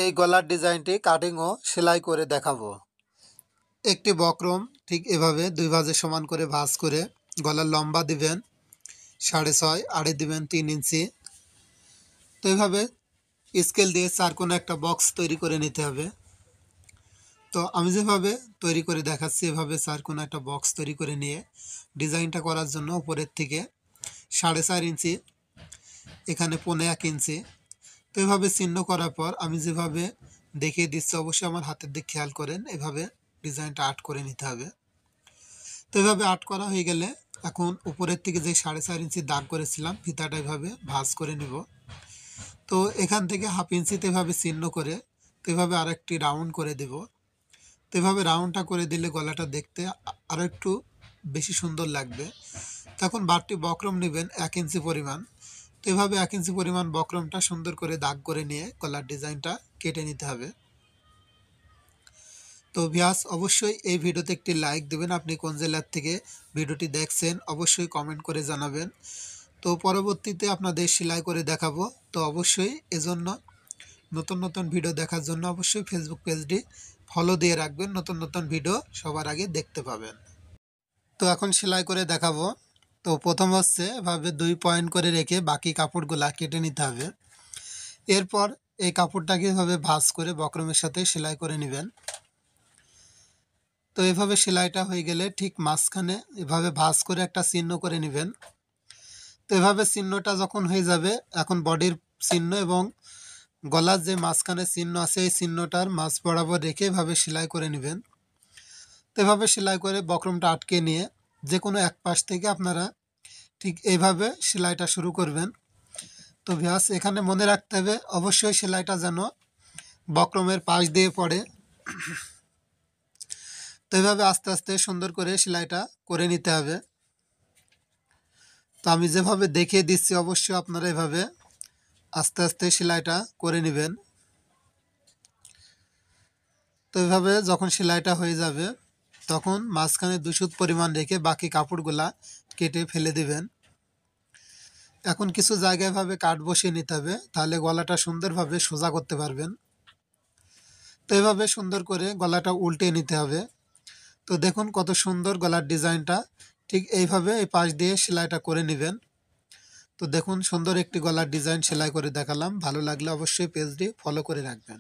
এই গলার ডিজাইনটি কাটিং ও সেলাই করে দেখাবো। একটি বক্রম ঠিক এভাবে দুই ভাঁজে সমান করে ভাঁজ করে গলার লম্বা দিবেন 6.5, আড়ে দিবেন 3 ইঞ্চি। তো এভাবে স্কেল দিয়ে চার কোণে একটা বক্স তৈরি করে নিতে হবে। তো আমি যেভাবে তৈরি করে দেখাচ্ছি এভাবে চার কোণে একটা বক্স তৈরি করে নিয়ে ডিজাইনটা করার জন্য উপরের থেকে 4.5 ইঞ্চি, এখানে 1.5 ইঞ্চি। তো এভাবে চিহ্ন করার পর আমি যেভাবে দেখিয়ে দিচ্ছি অবশ্যই আমার হাতের দিক খেয়াল করেন, এভাবে ডিজাইনটা আর্ট করে নিতে হবে। তো এভাবে আর্ট করা হয়ে গেলে এখন উপরের থেকে যে 4.5 ইঞ্চি দাগ করেছিলাম ফিতাটা এভাবে ভাঁজ করে নিব। তো এখান থেকে হাফ ইঞ্চিতে এভাবে চিহ্ন করে তো এভাবে আরেকটি রাউন্ড করে দেব। তো এভাবে রাউন্ডটা করে দিলে গলাটা দেখতে আরও একটু বেশি সুন্দর লাগবে। তখন বাড়তি বক্রম নেবেন 1 ইঞ্চি পরিমাণ। তো এভাবে 1 ইঞ্চি পরিমাণ বক্রমটা সুন্দর করে দাগ করে নিয়ে গলার ডিজাইনটা কেটে নিতে হবে। তো ভিউয়ার্স অবশ্যই এই ভিডিওতে একটি লাইক দেবেন। আপনি কোন জেলার থেকে ভিডিওটি দেখছেন অবশ্যই কমেন্ট করে জানাবেন। তো পরবর্তীতে আপনাদের সেলাই করে দেখাবো। তো অবশ্যই এজন্য নতুন নতুন ভিডিও দেখার জন্য অবশ্যই ফেসবুক পেজটি ফলো দিয়ে রাখবেন, নতুন নতুন ভিডিও সবার আগে দেখতে পাবেন। তো এখন সেলাই করে দেখাবো। তো প্রথম হচ্ছে এভাবে 2 পয়েন্ট করে রেখে বাকি কাপড়গুলা কেটে নিতে হবে। এরপর এই কাপড়টাকে এভাবে ভাঁজ করে বক্রমের সাথে সেলাই করে নেবেন। তো এভাবে সেলাইটা হয়ে গেলে ঠিক মাঝখানে এভাবে ভাঁজ করে একটা চিহ্ন করে নেবেন। তো এভাবে চিহ্নটা যখন হয়ে যাবে এখন বডির চিহ্ন এবং গলার যে মাঝখানে চিহ্ন আছে এই চিহ্নটার মাঝ বরাবর রেখে এভাবে সেলাই করে নেবেন। তো এভাবে সেলাই করে বক্রমটা আটকে নিয়ে যে কোনো এক পাশ থেকে আপনারা ঠিক এইভাবে সেলাইটা শুরু করবেন। তো ভিউয়ার্স এখানে মনে রাখতে হবে অবশ্যই সেলাইটা যেন বক্রমের পাশ দিয়ে পড়ে। তো এভাবে আস্তে আস্তে সুন্দর করে সেলাইটা করে নিতে হবে। তো আমি যেভাবে দেখিয়ে দিচ্ছি অবশ্যই আপনারা এভাবে আস্তে আস্তে সেলাইটা করে নেবেন। তো এভাবে যখন সেলাইটা হয়ে যাবে তখন মাঝখানে 2 সুত পরিমাণ রেখে বাকি কাপড়গুলা কেটে ফেলে দিবেন। এখন কিছু জায়গায় এভাবে কাট বসিয়ে নিতে হবে, তাহলে গলাটা সুন্দরভাবে সোজা করতে পারবেন। তো এভাবে সুন্দর করে গলাটা উল্টে নিতে হবে। তো দেখুন কত সুন্দর গলার ডিজাইনটা, ঠিক এইভাবে এই পাশ দিয়ে সেলাইটা করে নেবেন। তো দেখুন সুন্দর একটি গলার ডিজাইন সেলাই করে দেখালাম। ভালো লাগলে অবশ্যই পেজটি ফলো করে রাখবেন।